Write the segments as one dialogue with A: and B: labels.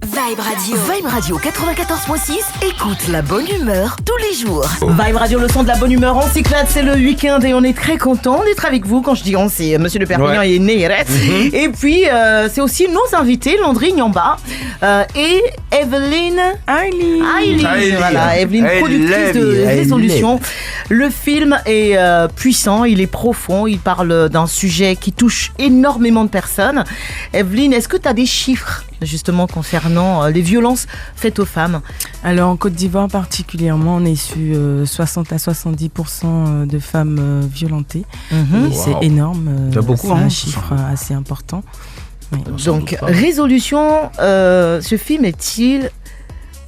A: Vibe Radio. Vibe Radio 94.6. Écoute la bonne humeur tous les jours.
B: Vibe Radio, le son de la bonne humeur. On s'éclate, c'est le week-end et on est très content d'être avec vous. Quand je dis on, c'est Monsieur de Perpignan et Néret. Et puis, c'est aussi nos invités, Landry Nyamba et Evelyne Aileen. Voilà, Evelyne, productrice de Résolution. Le film est puissant, il est profond, il parle d'un sujet qui touche énormément de personnes. Evelyne, est-ce que tu as des chiffres justement concernant les violences faites aux femmes?
C: Alors en Côte d'Ivoire particulièrement, on est sur 60 à 70% de femmes violentées. C'est énorme, c'est un chiffre assez important. Oui.
B: Donc Résolution, ce film est-il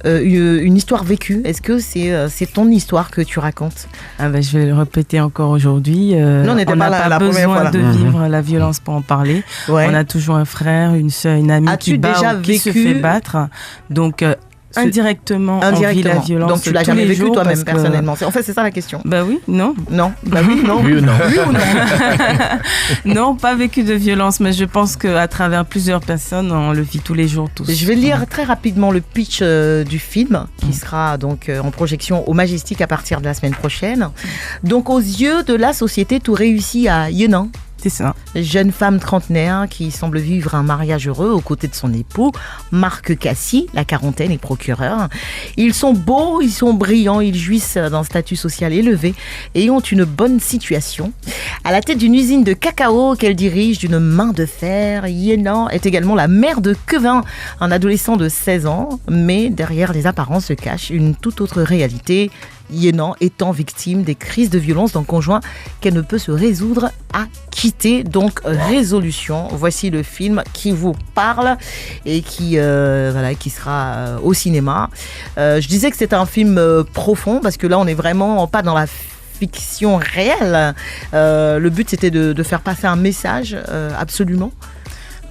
B: une histoire vécue? Est-ce que c'est ton histoire que tu racontes?
C: Je vais le répéter encore aujourd'hui.
B: Non,
C: on n'a pas besoin de vivre la violence pour en parler. Ouais. On a toujours un frère, une soeur, une amie qui se fait battre. Donc indirectement, on vit la violence.
B: Donc tu l'as jamais vécu toi-même personnellement. En fait, c'est ça la question.
C: Oui, non.
B: Non. Oui, non.
D: Oui ou non.
B: Oui ou non.
C: Non, pas vécu de violence, mais je pense qu'à travers plusieurs personnes, on le vit tous les jours tous.
B: Je vais lire très rapidement le pitch du film qui sera donc en projection au Majestic à partir de la semaine prochaine. Donc aux yeux de la société, tout réussit à Yenan.
C: C'est ça.
B: Jeune femme trentenaire qui semble vivre un mariage heureux aux côtés de son époux, Marc Cassi, la quarantaine, est procureur. Ils sont beaux, ils sont brillants, ils jouissent d'un statut social élevé et ont une bonne situation. À la tête d'une usine de cacao qu'elle dirige d'une main de fer, Yenan est également la mère de Kevin, un adolescent de 16 ans. Mais derrière les apparences se cache une toute autre réalité. Yenan étant victime des crises de violence d'un conjoint qu'elle ne peut se résoudre à quitter. Donc Résolution, voici le film qui vous parle et qui sera au cinéma. Je disais que c'était un film profond parce que là on n'est vraiment pas dans la fiction réelle. Le but c'était de faire passer un message absolument.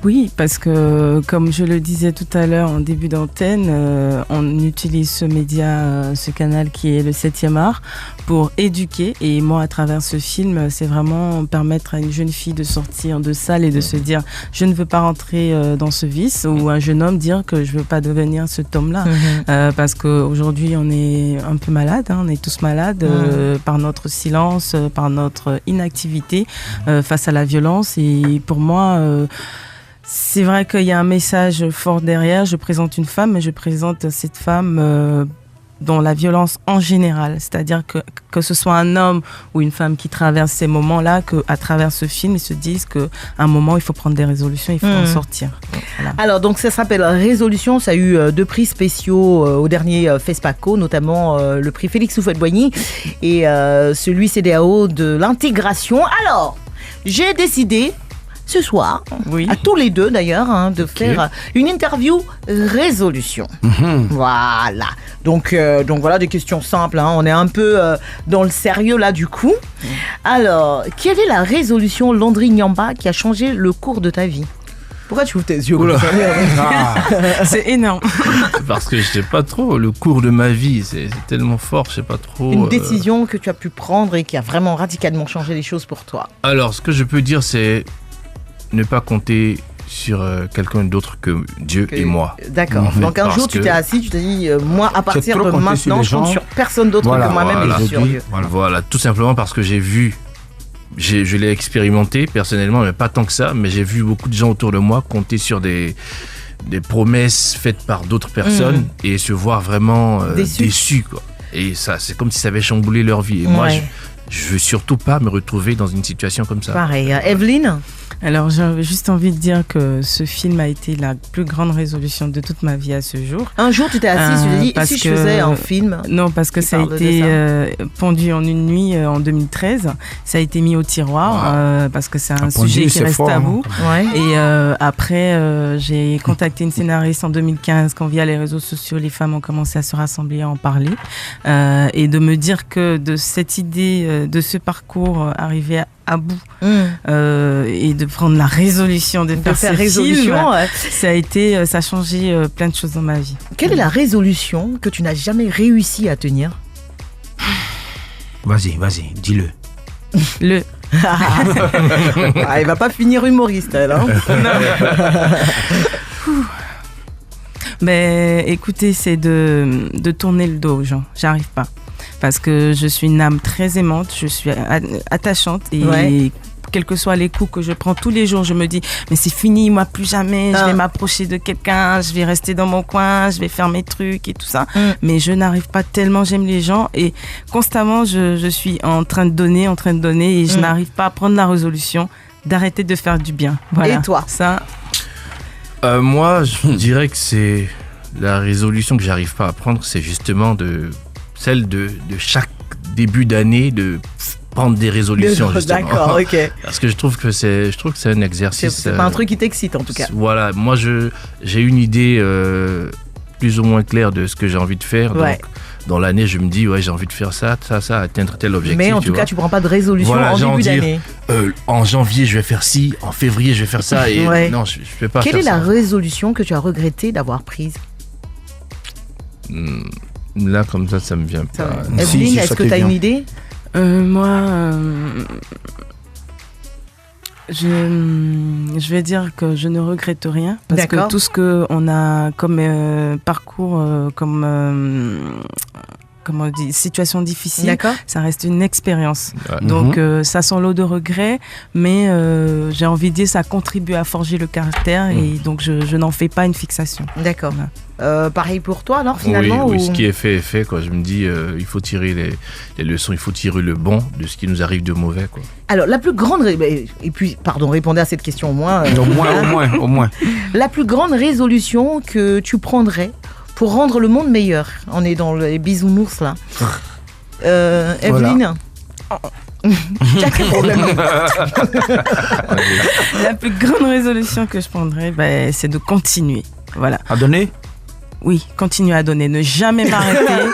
C: Oui, parce que comme je le disais tout à l'heure en début d'antenne, on utilise ce média, ce canal qui est le 7e art pour éduquer. Et moi, à travers ce film, c'est vraiment permettre à une jeune fille de sortir de salle et de se dire « je ne veux pas rentrer dans ce vice » ou un jeune homme dire que je ne veux pas devenir cet homme-là. Parce qu'aujourd'hui, on est un peu malade, on est tous malades par notre silence, par notre inactivité face à la violence. Et pour moi... c'est vrai qu'il y a un message fort derrière. Je présente une femme, mais je présente cette femme dans la violence en général. C'est-à-dire que ce soit un homme ou une femme qui traverse ces moments-là, qu'à travers ce film, ils se disent qu'à un moment, il faut prendre des résolutions, il faut en sortir. Donc, voilà. Alors,
B: donc ça s'appelle Résolution. Ça a eu 2 prix spéciaux au dernier FESPACO, notamment le prix Félix Houphouët-Boigny et celui CEDEAO de l'intégration. Alors, j'ai décidé... ce soir, à tous les deux d'ailleurs, de faire une interview Résolution. Voilà. Donc voilà des questions simples. On est un peu dans le sérieux là du coup. Alors, quelle est la résolution Landry Nyamba qui a changé le cours de ta vie? Pourquoi tu ouvres tes yeux?
C: C'est énorme.
D: Parce que je sais pas trop, le cours de ma vie, c'est tellement fort, je sais pas trop.
B: Une décision que tu as pu prendre et qui a vraiment radicalement changé les choses pour toi.
D: Alors, ce que je peux dire, c'est ne pas compter sur quelqu'un d'autre que Dieu et moi.
B: D'accord. Donc un jour, tu t'es assis, tu t'es dit, moi, à partir de maintenant, je compte sur personne d'autre que moi-même et sur Dieu.
D: Voilà, tout simplement parce que j'ai vu, je l'ai expérimenté personnellement, mais pas tant que ça, mais j'ai vu beaucoup de gens autour de moi compter sur des promesses faites par d'autres personnes et se voir vraiment déçus, quoi. Et ça, c'est comme si ça avait chamboulé leur vie. Et moi, je veux surtout pas me retrouver dans une situation comme ça.
B: Pareil. Evelyne?
C: Alors, j'ai juste envie de dire que ce film a été la plus grande résolution de toute ma vie à ce jour.
B: Un jour, tu t'es assise, tu t'es dit, et si je faisais un film?
C: Non, parce que ça a été pondu en une nuit en 2013. Ça a été mis au tiroir parce que c'est un sujet qui reste tabou. Et après, j'ai contacté une scénariste en 2015 quand via les réseaux sociaux, les femmes ont commencé à se rassembler, à en parler. Et de me dire que de cette idée, de ce parcours arrivé à bout et de prendre la résolution de faire ce film, ça a changé plein de choses dans ma vie.
B: Quelle est la résolution que tu n'as jamais réussi à tenir?
E: Vas-y, dis-le.
B: Il va pas finir humoriste, elle.
C: Mais écoutez, c'est de tourner le dos aux gens. J'arrive pas. Parce que je suis une âme très aimante, je suis attachante et quels que soient les coups que je prends tous les jours, je me dis mais c'est fini, moi plus jamais, je vais m'approcher de quelqu'un, je vais rester dans mon coin, je vais faire mes trucs et tout ça. Mais je n'arrive pas tellement, j'aime les gens et constamment je suis en train de donner et je n'arrive pas à prendre la résolution d'arrêter de faire du bien. Voilà.
B: Et toi?
C: Ça.
D: Moi, je dirais que c'est la résolution que j'arrive pas à prendre, c'est justement celle de chaque début d'année de prendre des résolutions, justement.
B: D'accord, ok.
D: Parce que je trouve que c'est un exercice.
B: C'est pas un truc qui t'excite en tout cas.
D: Voilà, moi j'ai une idée plus ou moins claire de ce que j'ai envie de faire.
B: Ouais.
D: Donc dans l'année, je me dis j'ai envie de faire ça, atteindre tel objectif.
B: Mais en tout cas, tu prends pas de résolution en début d'année.
D: En janvier, je vais faire ci, en février, je vais faire ça. Et non, je fais pas.
B: Quelle est la résolution que tu as regretté d'avoir prise?
D: Là, comme ça me vient pas.
B: Evelyne, est-ce que tu as une idée?
C: Moi, je vais dire que je ne regrette rien parce que tout ce qu'on a comme parcours, comment on dit, situation difficile, ça reste une expérience. Donc, ça sent l'eau de regret, mais j'ai envie de dire ça contribue à forger le caractère et donc je n'en fais pas une fixation. D'accord. Voilà.
B: Pareil pour toi alors finalement
D: Oui, ce qui est fait est fait. Quoi. Je me dis, il faut tirer les leçons, il faut tirer le bon de ce qui nous arrive de mauvais. Quoi.
B: Alors la plus grande, et puis pardon, répondez à cette question au moins.
E: Au moins.
B: La plus grande résolution que tu prendrais pour rendre le monde meilleur. On est dans les bisounours là. Evelyne. Quel problème.
C: La plus grande résolution que je prendrais, c'est de continuer. Voilà.
E: À donner?
C: Oui, continuer à donner, ne jamais m'arrêter,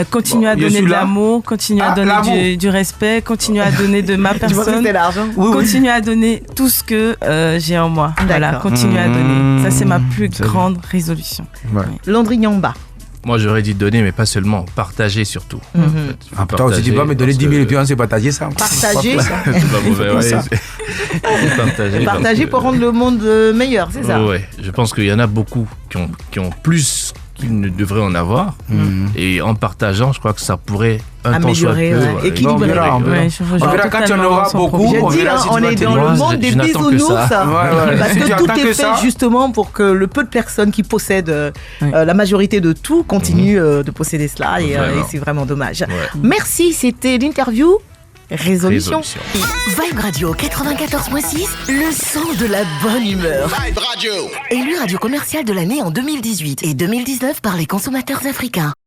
C: continuer à donner de l'amour, continuer à donner du respect, continuer à donner de ma personne, continuer à donner tout ce que j'ai en moi. Voilà, continuer à donner. Ça, c'est ma plus grande résolution.
B: Ouais. Landry Nyamba.
D: Moi, j'aurais dit donner, mais pas seulement, partager surtout.
E: Putain, tu dis pas, mais donner 10 000 et puis on s'est partagé ça.
B: Partager
D: c'est pas mauvais,
B: partager pour rendre le monde meilleur, c'est ça?
D: Ouais, je pense qu'il y en a beaucoup qui ont plus qu'ils ne devraient en avoir. Et en partageant, je crois que ça pourrait
B: améliorer, équilibrer.
E: On verra quand on aura beaucoup.
B: On est dans le monde des bisounours. Parce que tout est fait justement pour que le peu de personnes qui possèdent la majorité de tout continuent de posséder cela. Et c'est vraiment dommage. Merci, c'était l'interview. Résolution.
A: Vibe Radio 94.6, le son de la bonne humeur. Vibe Radio. Élu radio commercial de l'année en 2018 et 2019 par les consommateurs africains.